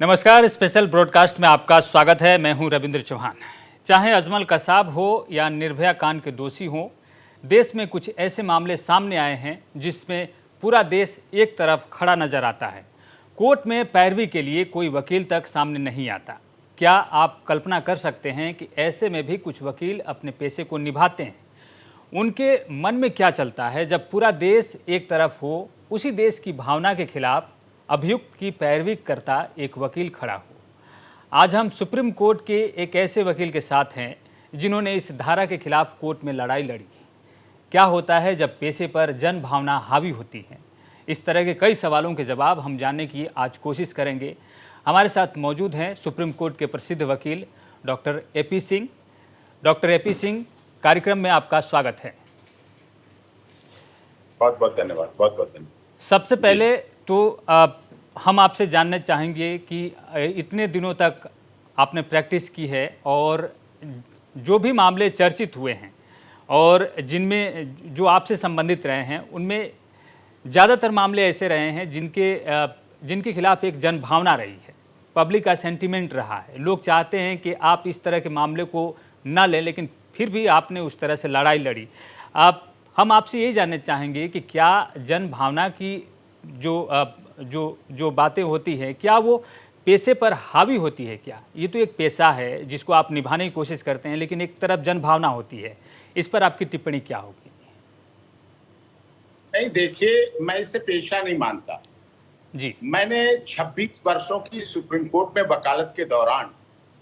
नमस्कार, special broadcast में आपका स्वागत है। मैं हूं रविंद्र चौहान। चाहे अजमल कसाब हो या निर्भया कांड के दोषी हो, देश में कुछ ऐसे मामले सामने आए हैं जिसमें पूरा देश एक तरफ खड़ा नजर आता है। कोर्ट में पैरवी के लिए कोई वकील तक सामने नहीं आता। क्या आप कल्पना कर सकते हैं कि ऐसे में भी कुछ वकील अपने पेशे को निभाते हैं? उनके मन में क्या चलता है जब पूरा देश एक तरफ हो, उसी देश की भावना के खिलाफ अभियुक्त की पैरवी करता एक वकील खड़ा हो। आज हम सुप्रीम कोर्ट के एक ऐसे वकील के साथ हैं जिन्होंने इस धारा के खिलाफ कोर्ट में लड़ाई लड़ी। क्या होता है जब पेशे पर जन भावना हावी होती है? इस तरह के कई सवालों के जवाब हम जानने की आज कोशिश करेंगे। हमारे साथ मौजूद हैं सुप्रीम कोर्ट के प्रसिद्ध वकील doctor A P. Singh. Doctor A P. Singh, कार्यक्रम में आपका स्वागत है। बहुत बहुत धन्यवाद, बहुत बहुत धन्यवाद। सबसे पहले तो हम आपसे जानना चाहेंगे कि इतने दिनों तक आपने प्रैक्टिस की है और जो भी मामले चर्चित हुए हैं और जिनमें जो आपसे संबंधित रहे हैं, उनमें ज़्यादातर मामले ऐसे रहे हैं जिनके खिलाफ एक जन भावना रही है, पब्लिक का सेंटीमेंट रहा है। लोग चाहते हैं कि आप इस तरह के मामले को ना लें, लेकिन फिर भी आपने उस तरह से लड़ाई लड़ी। हम आपसे ये जानना चाहेंगे कि क्या जन भावना की जो बातें होती हैं, क्या वो पेशे पर हावी होती है? क्या ये तो एक पेशा है जिसको आप निभाने की कोशिश करते हैं, लेकिन एक तरफ जन भावना होती है। इस पर आपकी टिप्पणी क्या होगी? नहीं, देखिए, मैं इसे पेशा नहीं मानता जी। मैंने 26 वर्षों की सुप्रीम कोर्ट में वकालत के दौरान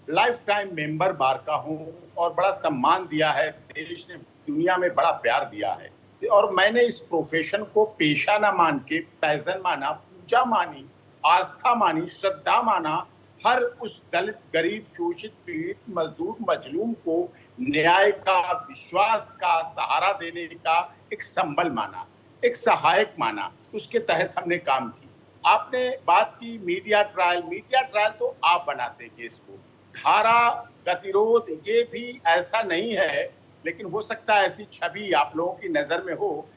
लाइफ टाइम मेंबर बार का हूं और बड़ा सम्मान दिया है। देश ने दुनिया में बड़ा प्यार दिया है और मैंने इस प्रोफेशन को पेशा ना मान के पैशन माना, पूजा मानी, आस्था मानी, श्रद्धा माना। हर उस दलित, गरीब, शोषित, पीड़ित, मजदूर, मजलूम को न्याय का, विश्वास का सहारा देने का एक संबल माना, एक सहायक माना। उसके तहत हमने काम की। आपने बात की मीडिया ट्रायल तो आप बनाते केस को। धारा, गतिरोध, ये भी ऐसा नहीं है, लेकिन हो सकता है ऐसी छवि आप लोगों की नजर में हो।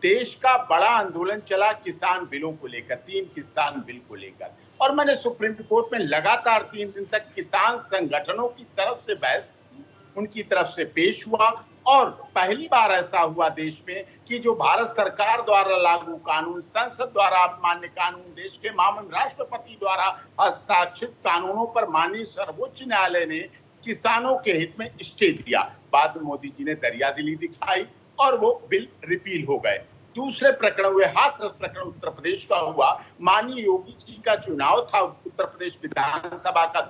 देश का बड़ा आंदोलन चला किसान बिलों को लेकर, 3 किसान बिल को लेकर, और मैंने सुप्रीम कोर्ट में लगातार 3 दिन तक किसान संगठनों की तरफ से बहस की, उनकी तरफ से पेश हुआ। और पहली बार ऐसा हुआ देश में कि जो भारत सरकार द्वारा लागू कानून, संसद द्वारा मान्य कानून, देश के माननीय राष्ट्रपति द्वारा हस्ताक्षरित कानूनों पर माननीय सर्वोच्च न्यायालय ने किसानों के हित में स्टे दिया। बाद में मोदी जी ने दरियादिली दिखाई और वो बिल रिपील हो गए। दूसरे प्रकरण हुए, हाथरस प्रकरण उत्तर प्रदेश का हुआ। माननीय योगी जी का चुनाव था, उत्तर प्रदेश विधानसभा का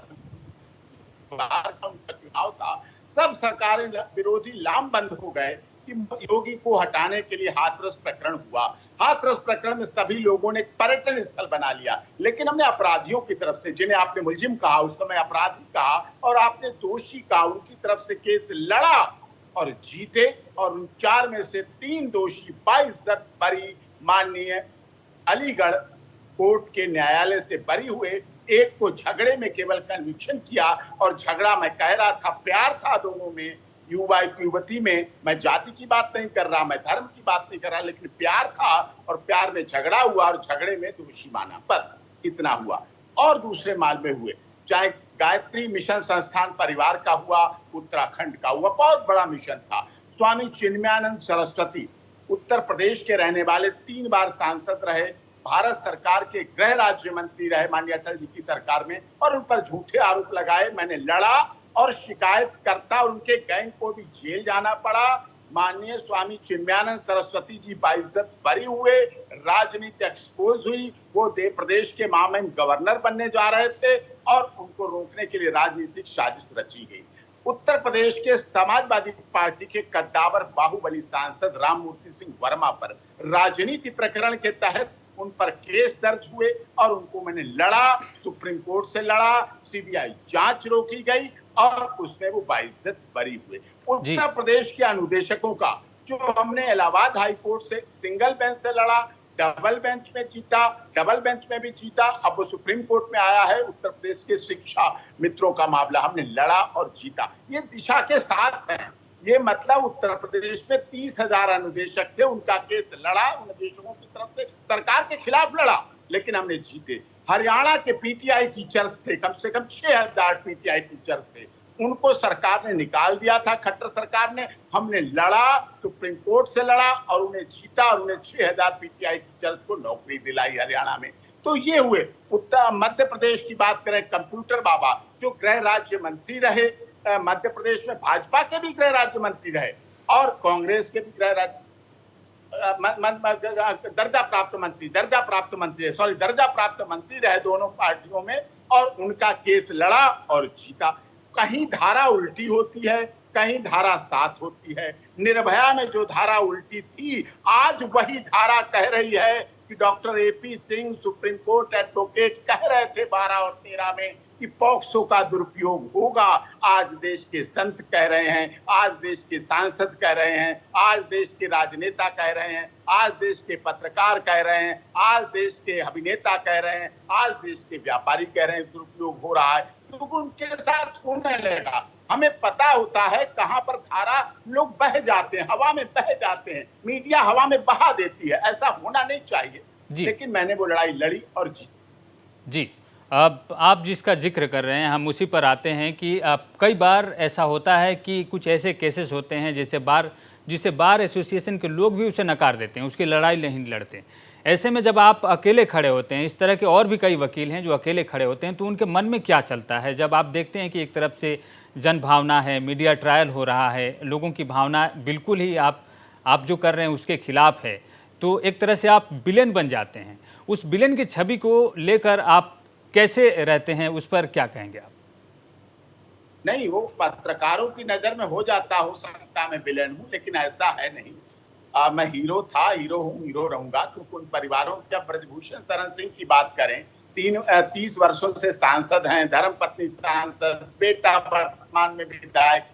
उनका चुनाव था। सब सरकारें विरोधी लामबंद हो गए कि योगी को हटाने के लिए हाथरस प्रकरण हुआ। हाथरस प्रकरण में सभी लोगों ने पर्यटन स्थल बना लिया, लेकिन हमने अपराधियों की तरफ से, जिन्हें आपने मुलजिम कहा, उस समय अपराधी कहा, और आपने दोषी कहा, उनकी तरफ से केस लड़ा और जीते। और उन 4 में से 3 दोषी बाइज्जत बरी माननीय अलीगढ़ कोर्ट के न्यायालय से बरी हुए। एक को झगड़े में केवल कन्विक्शन किया, और झगड़ा, मैं कह रहा था, प्यार था दोनों में, युवा युवती में। मैं जाति की बात नहीं कर रहा, मैं धर्म की बात नहीं कर रहा, लेकिन प्यार था और प्यार में झगड़ा हुआ और झगड़े में दोषी माना, बस इतना हुआ। और दूसरे मामले हुए, चाहे गायत्री मिशन संस्थान परिवार का हुआ, उत्तराखंड का हुआ, बहुत बड़ा मिशन था। स्वामी चिन्मयानंद सरस्वती उत्तर प्रदेश के रहने वाले, 3 बार सांसद रहे, भारत सरकार के गृह राज्य मंत्री रहे माननीय अटल जी की सरकार में, और उन पर झूठे आरोप लगाए। मैंने लड़ा और शिकायतकर्ता और उनके गैंग को भी जेल जाना पड़ा। माननीय स्वामी चिन्मयानंद सरस्वती जी बाइज्जत बरी हुए, राजनीति एक्सपोज हुई। वो प्रदेश के मामून गवर्नर बनने जा रहे थे और उनको रोकने के लिए राजनीतिक साजिश रची गई। उत्तर प्रदेश के समाजवादी पार्टी के कद्दावर बाहुबली सांसद राममूर्ति सिंह वर्मा पर राजनीति प्रकरण के तहत उन पर केस दर्ज हुए और उनको मैंने लड़ा, सुप्रीम कोर्ट से लड़ा, सीबीआई जांच रोकी गई और उसमें वो बाइज्जत बरी हुए। उत्तर प्रदेश के अनुदेशकों का, जो हमने इलाहाबाद हाई कोर्ट से सिंगल बेंच से लड़ा, डबल बेंच में जीता, डबल बेंच में भी जीता, अब वो सुप्रीम कोर्ट में आया है। उत्तर प्रदेश के शिक्षा मित्रों का मामला हमने लड़ा और जीता। ये दिशा के साथ है। ये मतलब उत्तर प्रदेश में 30,000 अनुदेशक थे, उनका केस लड़ा, अनुदेशकों की तरफ से सरकार के खिलाफ लड़ा, लेकिन हमने जीते। हरियाणा के पीटीआई टीचर्स थे, कम से कम 6,000 पीटीआई टीचर्स थे, उनको सरकार ने निकाल दिया था, खट्टर सरकार ने। हमने लड़ा, सुप्रीम कोर्ट से लड़ा और उन्हें जीता और उन्हें 6,000 पीटीआई टीचर्स को नौकरी दिलाई हरियाणा में। तो ये हुए। उत्तर मध्य प्रदेश की बात करें, कंप्यूटर बाबा जो गृह राज्य मंत्री रहे, मध्य प्रदेश में भाजपा के भी गृह राज्य मंत्री रहे और कांग्रेस के भी गृह राज्य दर्जा प्राप्त मंत्री रहे दोनों पार्टियों में, और उनका केस लड़ा और जीता। कहीं धारा उल्टी होती है, कहीं धारा 7 होती है। निर्भया में जो धारा उल्टी थी, आज वही धारा कह रही है कि doctor AP Singh supreme court advocate कह रहे थे 12 और 13 में कि पॉक्सो का दुरुपयोग होगा। आज देश के संत कह रहे हैं, आज देश के सांसद कह रहे हैं, आज देश के राजनेता कह रहे हैं, आज देश के पत्रकार कह रहे हैं, आज देश के अभिनेता कह रहे हैं, आज देश के व्यापारी कह रहे हैं दुरुपयोग हो रहा है। तो उनके साथ होने लगा। हमें पता होता है कहां पर धारा लोग बह जाते हैं, हवा में बह जाते हैं, मीडिया हवा में बहा देती है। ऐसा होना नहीं चाहिए, लेकिन मैंने वो लड़ाई लड़ी और जीती। जी, अब आप जिसका जिक्र कर रहे हैं हम उसी पर आते हैं कि कई बार ऐसा होता है कि कुछ ऐसे केसेस होते हैं जिसे बार एसोसिएशन के लोग भी उसे नकार देते हैं, उसकी लड़ाई नहीं लड़ते। ऐसे में जब आप अकेले खड़े होते हैं, इस तरह के और भी कई वकील हैं जो अकेले खड़े होते हैं, तो उनके मन में क्या चलता है जब आप देखते हैं कि एक तरफ से जन भावना है, मीडिया ट्रायल हो रहा है, लोगों की भावना बिल्कुल ही आप जो कर रहे हैं उसके खिलाफ है, तो एक तरह से आप विलेन बन जाते हैं। उस विलेन की छवि को लेकर आप कैसे रहते हैं, उस पर क्या कहेंगे आप? नहीं, वो पत्रकारों की नजर में हो सकता मैं विलेन हूं, लेकिन ऐसा है नहीं। मैं हीरो था, हीरो हूं, हीरो रहूंगा। क्योंकि उन परिवारों की, ब्रजभूषण शरण सिंह की बात करें, 30 वर्षों से सांसद हैं, धर्मपत्नी सांसद, बेटा वर्तमान में विधायक,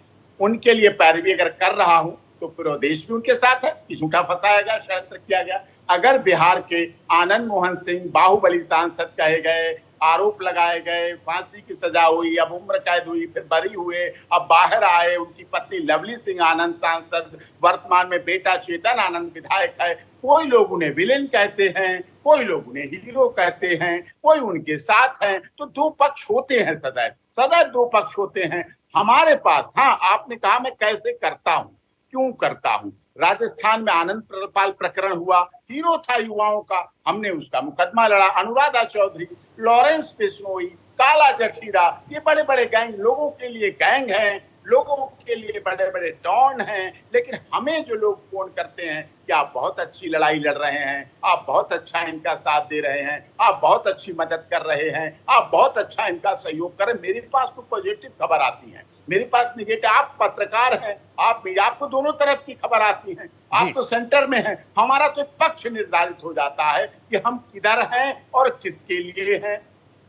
उनके लिए पैरवी अगर कर रहा हूं तो पूरा देश भी उनके साथ है कि झूठा फंसाया गया, षड्यंत्र किया गया। अगर बिहार के आनंद मोहन सिंह बाहुबली सांसद कहे गए, आरोप लगाए गए, फांसी की सजा हुई, अब उम्र कैद हुई, फिर बरी हुए, अब बाहर आए, उनकी पत्नी लवली सिंह आनंद सांसद, वर्तमान में बेटा चेतन आनंद विधायक है, कोई लोग उन्हें विलेन कहते हैं, कोई लोग उन्हें हीरो कहते हैं, कोई उनके साथ हैं। तो दो पक्ष होते हैं, सदैव दो पक्ष होते हैं हमारे पास। हाँ, आपने कहा मैं कैसे करता हूं, क्यों करता हूं। राजस्थान में आनंद पाल प्रकरण हुआ, हीरो था युवाओं का, हमने उसका मुकदमा लड़ा। अनुराधा चौधरी, लॉरेंस बिश्नोई, काला जठीरा, ये बड़े बड़े गैंग, लोगों के लिए गैंग हैं, लोगों के लिए बड़े बड़े डॉन हैं। लेकिन हमें जो लोग फोन करते हैं कि आप बहुत अच्छी लड़ाई लड़ रहे हैं, आप बहुत अच्छा इनका साथ दे रहे हैं, आप बहुत अच्छी मदद कर रहे हैं, आप बहुत अच्छा इनका सहयोग करें, मेरे पास तो पॉजिटिव खबर आती है, मेरे पास निगेटिव। आप पत्रकार हैं, आपको दोनों तरफ की खबर आती है, आप तो सेंटर में हैं। हमारा तो पक्ष निर्धारित हो जाता है कि हम किधर हैं और किसके लिए हैं।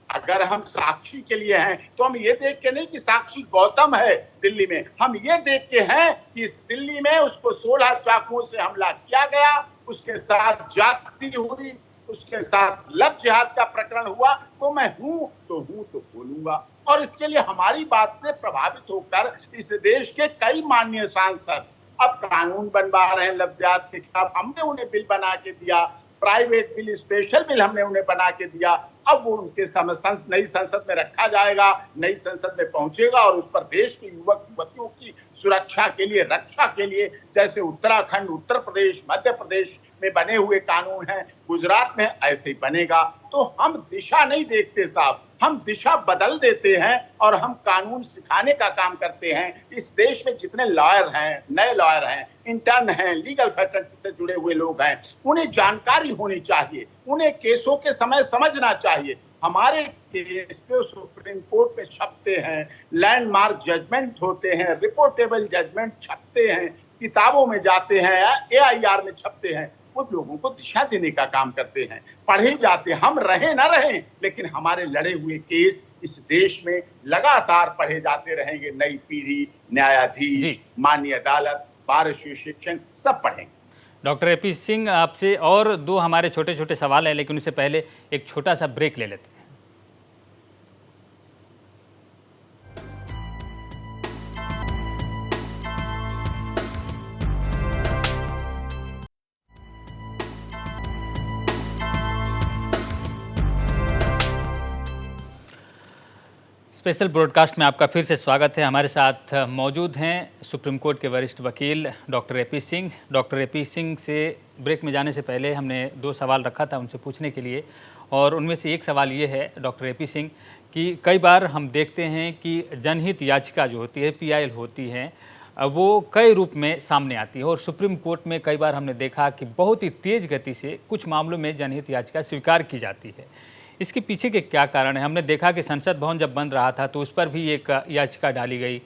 अगर हम साक्षी के लिए हैं तो हम ये देख के नहीं कि साक्षी गौतम है दिल्ली में, हम ये देख के हैं कि इस दिल्ली में उसको 16 चाकुओं से हमला किया गया, उसके साथ जाति हुई, उसके साथ लव जिहाद का प्रकरण हुआ। तो मैं हूं तो बोलूंगा। और इसके लिए हमारी बात से प्रभावित होकर इस देश के कई माननीय सांसद अब कानून बनवा रहे हैं लव जिहाद के खिलाफ। हमने उन्हें बिल बना के दिया, प्राइवेट बिल, स्पेशल बिल हमने उन्हें बना के दिया। अब वो उनके नई संसद में रखा जाएगा, नई संसद में पहुंचेगा और उस पर देश के युवक युवतियों की सुरक्षा के लिए, रक्षा के लिए, जैसे उत्तराखंड, उत्तर प्रदेश, मध्य प्रदेश में बने हुए कानून हैं, गुजरात में ऐसे ही बनेगा। तो हम दिशा नहीं देखते साहब, हम दिशा बदल देते हैं और हम कानून सिखाने का काम करते हैं। इस देश में जितने लॉयर हैं, नए लॉयर हैं, इंटर्न हैं, लीगल फैकल्टी से जुड़े हुए लोग हैं, उन्हें जानकारी होनी चाहिए, उन्हें केसों के समय समझना चाहिए। हमारे केस पे सुप्रीम कोर्ट में छपते हैं, लैंडमार्क जजमेंट होते हैं, रिपोर्टेबल जजमेंट छपते हैं, किताबों में जाते हैं, AIR में छपते हैं। वो लोगों को दिशा देने का काम करते हैं, पढ़े जाते हैं। हम रहे ना रहें, लेकिन हमारे लड़े हुए केस इस देश में लगातार पढ़े जाते रहेंगे। नई पीढ़ी, न्यायाधीश, माननीय अदालत, बार एसोसिएशन सब पढ़ेंगे। डॉक्टर एपी सिंह, आपसे और दो हमारे छोटे छोटे सवाल हैं, लेकिन उससे पहले एक छोटा सा ब्रेक ले लेते हैं। स्पेशल ब्रॉडकास्ट में आपका फिर से स्वागत है। हमारे साथ मौजूद हैं सुप्रीम कोर्ट के वरिष्ठ वकील doctor AP Singh. Doctor AP Singh से ब्रेक में जाने से पहले हमने 2 सवाल रखा था उनसे पूछने के लिए, और उनमें से एक सवाल ये है डॉक्टर एपी सिंह कि कई बार हम देखते हैं कि जनहित याचिका जो होती है, PIL होती है, वो कई रूप में सामने आती है, और सुप्रीम कोर्ट में कई बार हमने देखा कि बहुत ही तेज़ गति से कुछ मामलों में जनहित याचिका स्वीकार की जाती है। इसके पीछे के क्या कारण है? हमने देखा कि संसद भवन जब बंद रहा था तो उस पर भी एक याचिका डाली गई,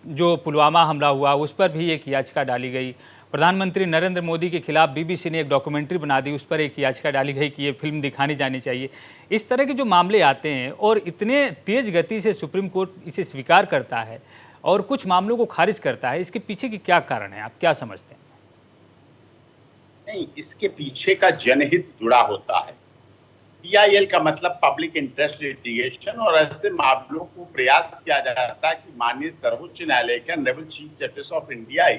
जो पुलवामा हमला हुआ उस पर भी एक याचिका डाली गई, प्रधानमंत्री नरेंद्र मोदी के खिलाफ BBC ने एक डॉक्यूमेंट्री बना दी, उस पर एक याचिका डाली गई कि ये फिल्म दिखानी जानी चाहिए। इस तरह के जो मामले आते हैं और इतने तेज़ गति से सुप्रीम कोर्ट इसे स्वीकार करता है और कुछ मामलों को खारिज करता है, इसके पीछे के क्या कारण है, आप क्या समझते हैं? नहीं, इसके पीछे का जनहित जुड़ा होता है। PIL का मतलब पब्लिक इंटरेस्ट लिटिगेशन, और ऐसे मामलों को प्रयास किया जाता है कि माननीय सर्वोच्च न्यायालय के honourable chief justice of India ही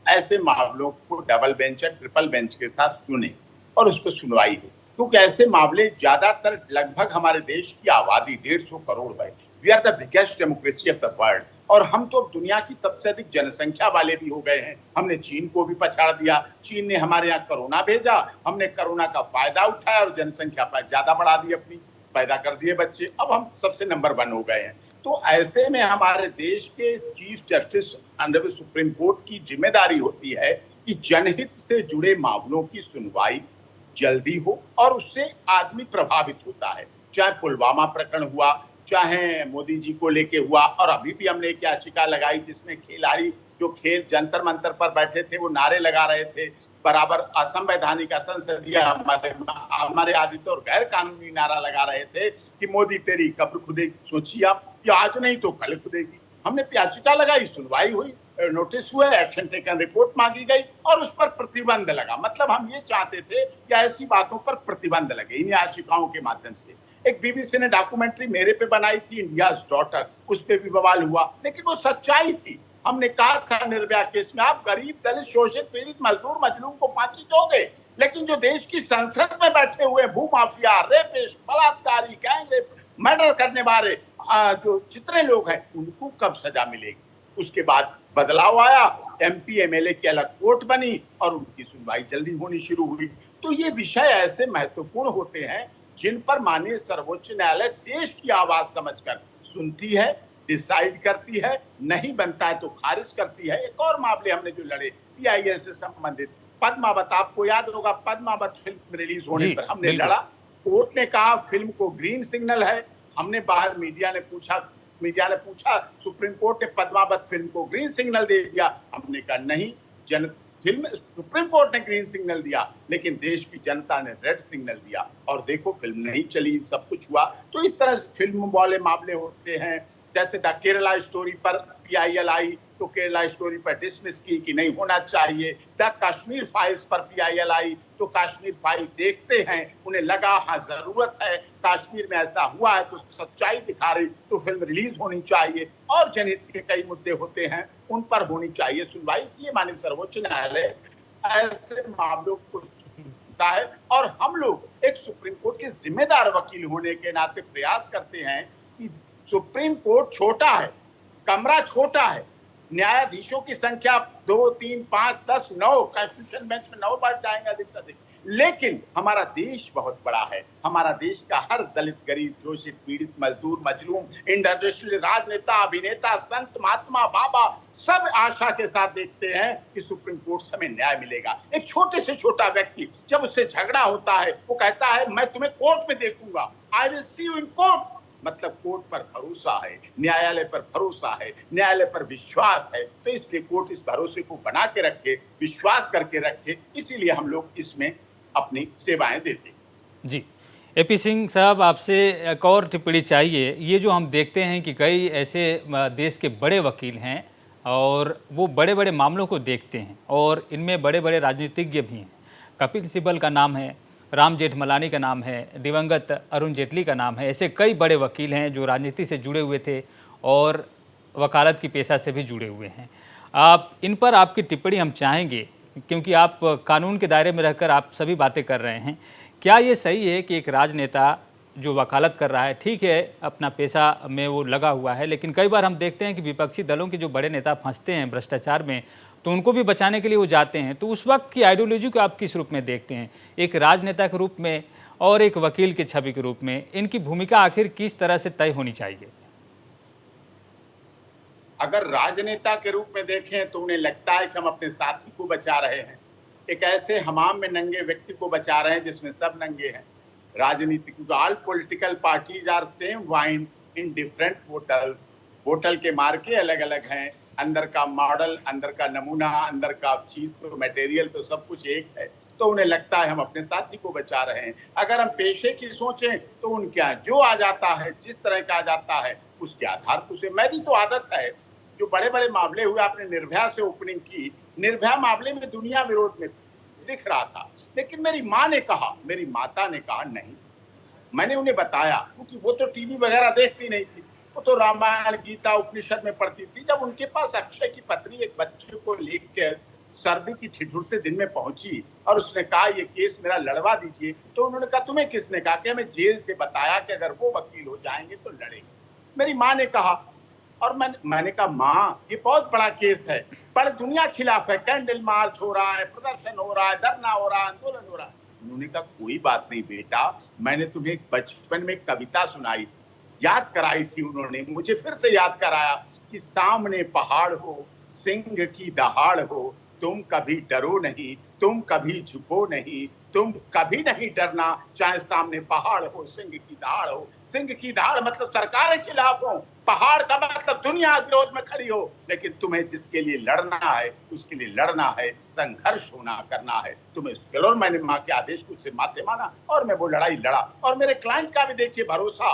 ऐसे मामलों को डबल बेंच या ट्रिपल बेंच के साथ सुने और उस पर सुनवाई हो, क्योंकि ऐसे मामले ज्यादातर, लगभग हमारे देश की आबादी 150 करोड़ है। We are the biggest democracy of the world, और हम तो दुनिया की सबसे अधिक जनसंख्या वाले भी हो गए हैं। हमने चीन को भी पछाड़ दिया, चीन ने हमारे यहाँ कोरोना भेजा, हमने कोरोना का फायदा उठाया और जनसंख्या पर ज्यादा बढ़ा दी, अपनी पैदा कर दिए बच्चे, अब हम सबसे नंबर 1 हो गए हैं। तो ऐसे में हमारे देश के chief justice honourable supreme court की जिम्मेदारी होती है कि जनहित से जुड़े मामलों की सुनवाई जल्दी हो, और उससे आदमी प्रभावित होता है। चाहे पुलवामा प्रकरण हुआ, चाहे मोदी जी को लेके हुआ, और अभी भी हमने एक याचिका लगाई जिसमें खिलाड़ी जो खेल जंतर मंतर पर बैठे थे वो नारे लगा रहे थे, बराबर असंवैधानिक, असंसदीय, हमारे आदित्य और गैर कानूनी नारा लगा रहे थे कि मोदी तेरी कब्र खुदेगी। सोचिए आप कि आज नहीं तो कल खुदेगी। हमने याचिका लगाई, सुनवाई हुई, नोटिस हुए, एक्शन टेकन, रिपोर्ट मांगी गई और उस पर प्रतिबंध लगा। मतलब हम ये चाहते थे कि ऐसी बातों पर प्रतिबंध लगे इन याचिकाओं के माध्यम से। एक BBC ने डॉक्यूमेंट्री मेरे पे बनाई थी, इंडियाज डॉटर, उस पे भी बवाल हुआ, लेकिन वो सच्चाई थी। हमने कहा था निर्भया केस में आप गरीब, दलित, शोषित, पीड़ित, मजदूर, मजलूम को फांसी दोगे, लेकिन जो देश की संसद में बैठे हुए भूमाफिया, रेपिस्ट, बलात्कारी, गैंगरेप, मर्डर करने वाले जो जितने लोग हैं उनको कब सजा मिलेगी? उसके बाद बदलाव आया, MP MLA की अलग कोर्ट बनी और उनकी सुनवाई जल्दी होनी शुरू हुई। तो ये विषय ऐसे महत्वपूर्ण होते हैं जिन पर माननीय सर्वोच्च न्यायालय देश की आवाज समझकर सुनती है, डिसाइड करती है, नहीं बनता है तो खारिज करती है। एक और मामले हमने जो लड़े PIL से संबंधित, पद्मावत, आपको याद होगा, पद्मावत फिल्म रिलीज होने पर हमने लड़ा। कोर्ट ने कहा फिल्म को ग्रीन सिग्नल है। हमने बाहर मीडिया ने पूछा, सुप्रीम कोर्ट ने पद्मावत फिल्म को ग्रीन सिग्नल दे दिया। हमने कहा नहीं, फिल्म सुप्रीम कोर्ट ने ग्रीन सिग्नल दिया, लेकिन देश की जनता ने रेड सिग्नल दिया, और देखो फिल्म नहीं चली, सब कुछ हुआ। तो इस तरह से फिल्म वाले मामले होते हैं। जैसे द केरला स्टोरी पर PIL आई तो केरला स्टोरी पर डिसमिस की कि नहीं होना चाहिए। द कश्मीर फाइल्स पर PIL आई तो कश्मीर फाइल देखते हैं, उन्हें लगा हाँ जरूरत है, कश्मीर में ऐसा हुआ है तो सच्चाई दिखा रही, तो फिल्म रिलीज होनी चाहिए। और जनहित के कई मुद्दे होते हैं, उन पर होनी चाहिए सुनवाई। इसलिए माननीय सर्वोच्च न्यायालय ऐसे मामलों को सुनता है, और हम लोग एक सुप्रीम कोर्ट के जिम्मेदार वकील होने के नाते प्रयास करते हैं कि सुप्रीम कोर्ट छोटा है, कमरा छोटा है, न्यायाधीशों की संख्या 2, 3, 5, 10, 9, कॉन्स्टिट्यूशन बेंच में 9 बढ़ जाएंगे अधिक से अधिक, लेकिन हमारा देश बहुत बड़ा है। हमारा देश का हर दलित, गरीब, शोषित, पीड़ित, मजदूर, मजलूम, इंडस्ट्रियल, राजनेता, अभिनेता, संत, महात्मा, बाबा, सब आशा के साथ देखते हैं कि सुप्रीम कोर्ट से हमें न्याय मिलेगा। एक छोटे से छोटा व्यक्ति जब उससे झगड़ा होता है, वो कहता है मैं तुम्हें कोर्ट में देखूंगा, I will see you in court. मतलब कोर्ट पर भरोसा है, न्यायालय पर भरोसा है, न्यायालय पर विश्वास है। तो इसलिए कोर्ट इस भरोसे को बना के रखे, विश्वास करके रखे, इसीलिए हम लोग इसमें अपनी सेवाएं देते हैं। जी, एपी सिंह साहब, आपसे एक और टिप्पणी चाहिए। ये जो हम देखते हैं कि कई ऐसे देश के बड़े वकील हैं और वो बड़े बड़े मामलों को देखते हैं, और इनमें बड़े बड़े राजनीतिज्ञ भी हैं। कपिल सिब्बल का नाम है, राम जेठमलानी का नाम है, दिवंगत अरुण जेटली का नाम है। ऐसे कई बड़े वकील हैं जो राजनीति से जुड़े हुए थे और वकालत की पेशा से भी जुड़े हुए हैं। आप इन पर आपकी टिप्पणी हम चाहेंगे, क्योंकि आप कानून के दायरे में रहकर आप सभी बातें कर रहे हैं। क्या ये सही है कि एक राजनेता जो वकालत कर रहा है, ठीक है, अपना पेशा में वो लगा हुआ है, लेकिन कई बार हम देखते हैं कि विपक्षी दलों के जो बड़े नेता फंसते हैं भ्रष्टाचार में, तो उनको भी बचाने के लिए वो जाते हैं। तो उस वक्त की आइडियोलॉजी को आप किस रूप में देखते हैं, एक राजनेता के रूप में और एक वकील के छवि के रूप में? इनकी भूमिका आखिर किस तरह से तय होनी चाहिए? अगर राजनेता के रूप में देखें तो उन्हें लगता है कि हम अपने साथी को बचा रहे हैं, एक ऐसे हमाम में नंगे व्यक्ति को बचा रहे हैं जिसमें सब नंगे हैं। राजनीतिक all political parties are same wine in different bottles. बोतल के मार्के अलग अलग हैं, अंदर का मॉडल, अंदर का नमूना, अंदर का चीज तो मटेरियल तो सब कुछ एक है। तो उन्हें लगता है हम अपने साथी को बचा रहे हैं। अगर हम पेशे की सोचें तो उनके यहाँ जो आ जाता है, जिस तरह का आ जाता है, उसके आधार पर उसे, मेरी तो आदत है, जो बड़े बड़े मामले हुए, आपने निर्भया से ओपनिंग की, निर्भया मामले में दुनिया विरोध में दिख रहा था, लेकिन मेरी माँ ने कहा, मेरी माता ने कहा नहीं। मैंने उन्हें बताया, क्योंकि वो तो टीवी वगैरह देखती नहीं थी, वो तो रामायण गीता उपनिषद में पढ़ती थी। जब उनके पास अक्षय की पत्नी एक बच्चे को लेकर सर्दी की ठिठुरते दिन में पहुंची और उसने कहा ये केस मेरा लड़वा दीजिए, तो उन्होंने कहा तुम्हें किसने कहा? कि हमें जेल से बताया कि अगर वो वकील हो जाएंगे तो लड़ेंगे। मेरी माँ ने कहा, और मैंने कहा माँ ये बहुत बड़ा केस है, बड़ी दुनिया खिलाफ है, कैंडल मार्च हो रहा है, प्रदर्शन हो रहा है, धरना हो रहा है, आंदोलन हो रहा है। उन्होंने कहा कोई बात नहीं बेटा, मैंने तुम्हें बचपन में कविता सुनाई, याद कराई थी उन्होंने, मुझे फिर से याद कराया कि सामने पहाड़ हो, सिंह की दहाड़ हो, तुम कभी डरो नहीं, तुम कभी झुको नहीं, तुम कभी नहीं डरना, चाहे सामने पहाड़ हो, सिंह की दहाड़ हो। सिंह की दहाड़ मतलब सरकार के खिलाफ हो, पहाड़ का मतलब दुनिया विरोध में खड़ी हो, लेकिन तुम्हें जिसके लिए लड़ना है उसके लिए लड़ना है, संघर्ष होना करना है तुम्हें। चलो, मैंने माँ के आदेश को उससे माते माना और मैं वो लड़ाई लड़ा। और मेरे क्लाइंट का भी देखिए भरोसा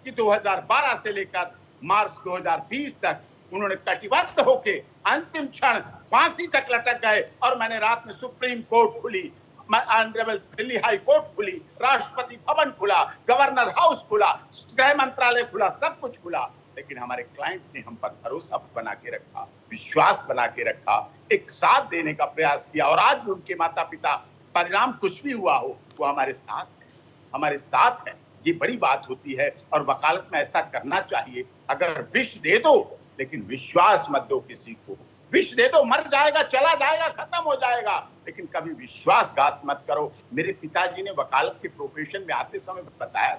कि 2012 से लेकर मार्च 2020 तक उन्होंने कटिबद्ध होके अंतिम क्षण फांसी तक लटक गए। और मैंने रात में सुप्रीम कोर्ट खुली, ऑनरेबल दिल्ली हाई कोर्ट खुली, राष्ट्रपति भवन खुला, गवर्नर हाउस खुला, गृह मंत्रालय खुला, सब कुछ खुला, लेकिन हमारे क्लाइंट ने हम पर भरोसा बना के रखा, विश्वास बना के रखा, एक साथ देने का प्रयास किया। और आज भी उनके माता पिता, परिणाम कुछ भी हुआ हो, वो हमारे साथ है, हमारे साथ है। ये बड़ी बात होती है और वकालत में ऐसा करना चाहिए। अगर विष दे दो लेकिन विश्वास मत दो किसी को। विष दे दो, मर जाएगा, चला जाएगा, खत्म हो जाएगा, लेकिन कभी विश्वासघात मत करो। मेरे पिताजी ने वकालत के प्रोफेशन में आते समय बताया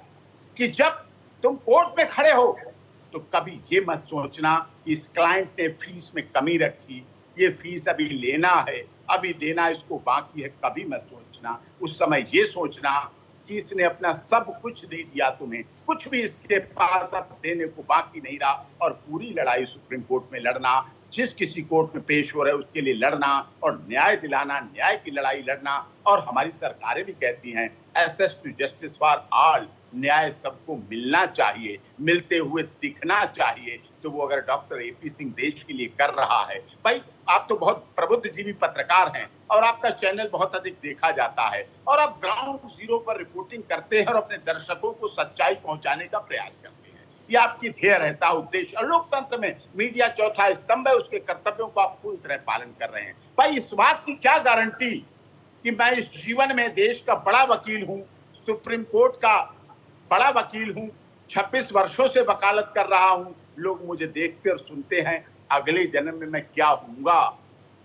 कि जब तुम कोर्ट में खड़े हो तो कभी ये मत सोचना कि इस क्लाइंट ने फीस में कमी रखी, ये फीस अभी लेना है, अभी देना इसको बाकी है, कभी मत सोचना। उस समय ये सोचना कि इसने अपना सब कुछ दे दिया तुम्हें, कुछ भी इसके पास अब देने को बाकी नहीं रहा। और पूरी लड़ाई सुप्रीम कोर्ट में लड़ना, जिस किसी कोर्ट में पेश हो रहे उसके लिए लड़ना और न्याय दिलाना, न्याय की लड़ाई लड़ना। और हमारी सरकारें भी कहती हैं access to justice for all, न्याय सबको मिलना चाहिए, मिलते हुए दिखना चाहिए। तो वो अगर डॉक्टर एपी सिंह देश के लिए कर रहा है, भाई आप तो बहुत प्रबुद्धजीवी पत्रकार हैं और आपका चैनल बहुत अधिक देखा जाता है और आप ग्राउंड जीरो पर रिपोर्टिंग करते हैं और अपने दर्शकों को सच्चाई पहुंचाने का प्रयास करते हैं। ये आपकी ध्येय रहता है, उद्देश्य। और लोकतंत्र में मीडिया चौथा स्तंभ है, उसके कर्तव्यों को आप पूरी तरह पालन कर रहे हैं। भाई इस बात की क्या गारंटी कि मैं इस जीवन में देश का बड़ा वकील हूं, सुप्रीम कोर्ट का बड़ा वकील हूं, 26 वर्षों से वकालत कर रहा हूं, लोग मुझे देखते और सुनते हैं, अगले जन्म में मैं क्या हूंगा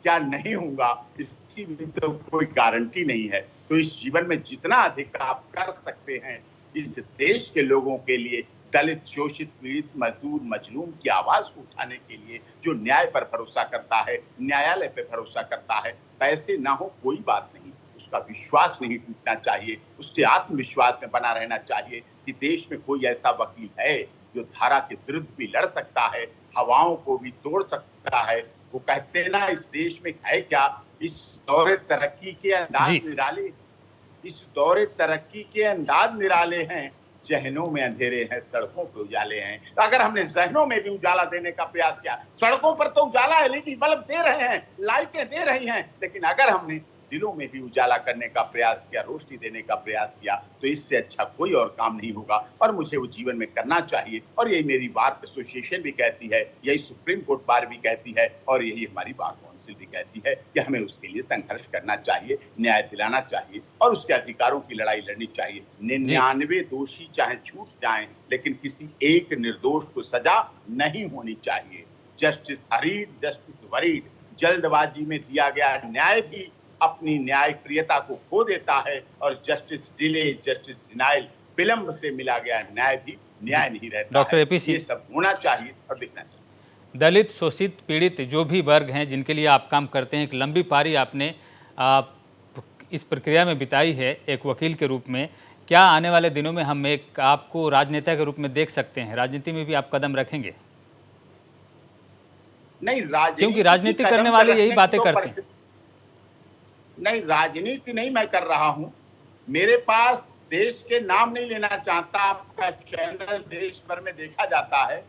क्या नहीं हूंगा, इसकी भी तो कोई गारंटी नहीं है। तो इस जीवन में जितना अधिक आप कर सकते हैं इस देश के लोगों के लिए, दलित, शोषित, पीड़ित, मजदूर, मजलूम की आवाज को उठाने के लिए, जो न्याय पर भरोसा करता है, न्यायालय पर भरोसा करता है, पैसे ना हो कोई बात नहीं, उसका विश्वास नहीं टूटना चाहिए, उसके आत्मविश्वास में बना रहना चाहिए कि देश में कोई ऐसा वकील है जो धारा के विरुद्ध भी लड़ सकता है, हवाओं को भी तोड़ सकता है। वो कहते हैं ना, इस देश में है क्या, इस दौरे तरक्की के अंदाज जी। निराले, इस दौरे तरक्की के अंदाज निराले हैं, जहनों में अंधेरे हैं, सड़कों पे उजाले हैं। तो अगर हमने जहनों में भी उजाला देने का प्रयास किया, सड़कों पर तो उजाला एलईडी बल्ब दे रहे हैं, लाइटें दे रही हैं, लेकिन अगर हमने दिलों में भी उजाला करने का प्रयास किया, रोशनी देने का प्रयास किया, तो इससे अच्छा कोई और काम नहीं होगा और मुझे वो जीवन में करना चाहिए। और यही मेरी बार एसोसिएशन भी कहती है, यही सुप्रीम कोर्ट बार भी कहती है और यही हमारी बार काउंसिल भी कहती है कि हमें उसके लिए संघर्ष करना चाहिए, न्याय दिलाना चाहिए और उसके अधिकारों की लड़ाई लड़नी चाहिए। जी 99 दोषी चाहे छूट जाएं, लेकिन किसी एक निर्दोष को सजा नहीं होनी चाहिए। जस्टिस हरीड, जस्टिस वरीड, जल्दबाजी में दिया गया न्याय भी अपनी न्यायप्रियता को खो देता है और जस्टिस डिले, जस्टिस डिनाइल, विलंब से मिला गया न्याय भी न्याय नहीं रहता डॉक्टर है। एपी सिंह, ये सब होना चाहिए और दिखना चाहिए। दलित, शोषित, पीड़ित जो भी वर्ग हैं जिनके लिए आप काम करते हैं, एक लंबी पारी आपने इस प्रक्रिया में बिताई है एक वकील के रूप में। क्या आने वाले दिनों में हम एक आपको राजनेता के रूप में देख सकते हैं? राजनीति में भी आप कदम रखेंगे? नहीं, क्योंकि राजनीति राजनीति की करने कदम वाले रखने यही की बातें तो करते हैं। नहीं, राजनीति नहीं मैं कर रहा हूं। मेरे पास, देश के नाम नहीं लेना चाहता, आपका चैनल देश भर में देखा जाता है,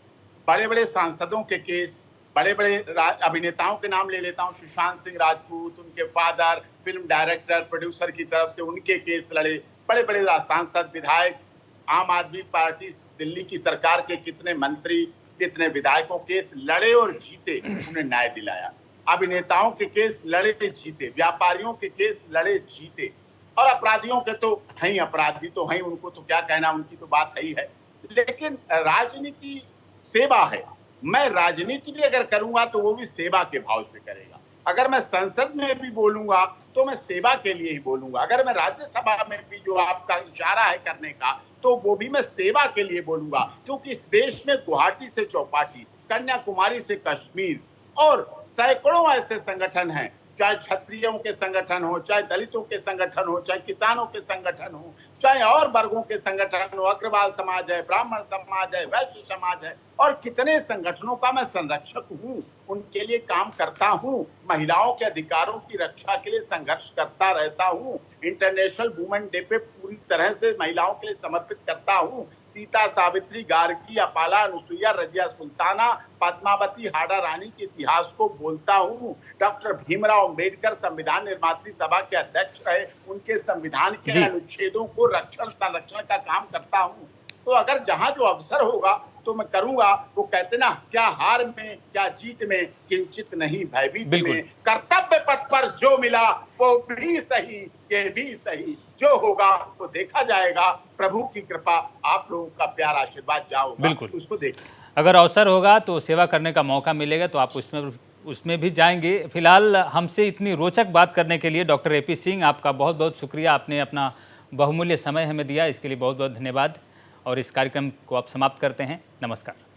बड़े बड़े सांसदों के केस, बड़े बड़े अभिनेताओं के नाम ले लेता हूं, सुशांत सिंह राजपूत, उनके फादर, फिल्म डायरेक्टर, प्रोड्यूसर की तरफ से उनके केस लड़े, बड़े बड़े सांसद, विधायक, आम आदमी पार्टी दिल्ली की सरकार के कितने मंत्री, कितने विधायकों केस लड़े और जीते, उन्हें न्याय दिलाया। अभिनेताओं के केस लड़े जीते, व्यापारियों के केस लड़े जीते, और अपराधियों के तो हैं, अपराधी तो हैं, उनको तो क्या कहना, उनकी तो बात है ही है। लेकिन राजनीति सेवा है। मैं राजनीति भी अगर करूंगा तो वो भी सेवा के भाव से करेगा। अगर मैं संसद में भी बोलूंगा तो मैं सेवा के लिए ही बोलूंगा। अगर मैं राज्यसभा में भी, जो आपका इशारा है करने का, तो वो भी मैं सेवा के लिए बोलूंगा। क्योंकि इस देश में गुवाहाटी से चौपाटी, कन्याकुमारी से कश्मीर और सैकड़ों ऐसे संगठन हैं, चाहे क्षत्रियों के संगठन हो, चाहे दलितों के संगठन हो, चाहे किसानों के संगठन हो, चाहे और वर्गों के संगठन हो, अग्रवाल समाज है, ब्राह्मण समाज है, वैश्य समाज है, और कितने संगठनों का मैं संरक्षक हूं, उनके लिए काम करता हूं, महिलाओं के अधिकारों की रक्षा के लिए संघर्ष करता रहता हूं, इंटरनेशनल वुमेन डे पे पूरी तरह से महिलाओं के लिए समर्पित करता हूं, सीता, सावित्री, गार्गी, अपाला, अनुसुईया, रजिया सुल्ताना, पद्मावती, हाड़ा रानी के इतिहास को बोलता हूं, डॉक्टर भीमराव अंबेडकर संविधान निर्मात्री सभा के अध्यक्ष रहे, उनके संविधान के अनुच्छेदों को रक्षण संरक्षण का काम करता हूं। तो अगर जहां जो अवसर होगा तो मैं करूंगा। वो कहते ना, क्या हार में क्या जीत में, किंचित नहीं भयभीत में, कर्तव्य पथ पर जो मिला वो भी सही, ये भी सही, जो होगा वो देखा जाएगा। प्रभु की कृपा, आप लोगों का प्यार आशीर्वाद जाओगा, बिल्कुल, उसको देखें। अगर अवसर होगा तो सेवा करने का मौका मिलेगा तो आप उसमें भी जाएंगे। फिलहाल हमसे इतनी रोचक बात करने के लिए डॉक्टर एपी सिंह, आपका बहुत बहुत शुक्रिया। आपने अपना बहुमूल्य समय हमें दिया, इसके लिए बहुत बहुत धन्यवाद। और इस कार्यक्रम को आप समाप्त करते हैं। नमस्कार।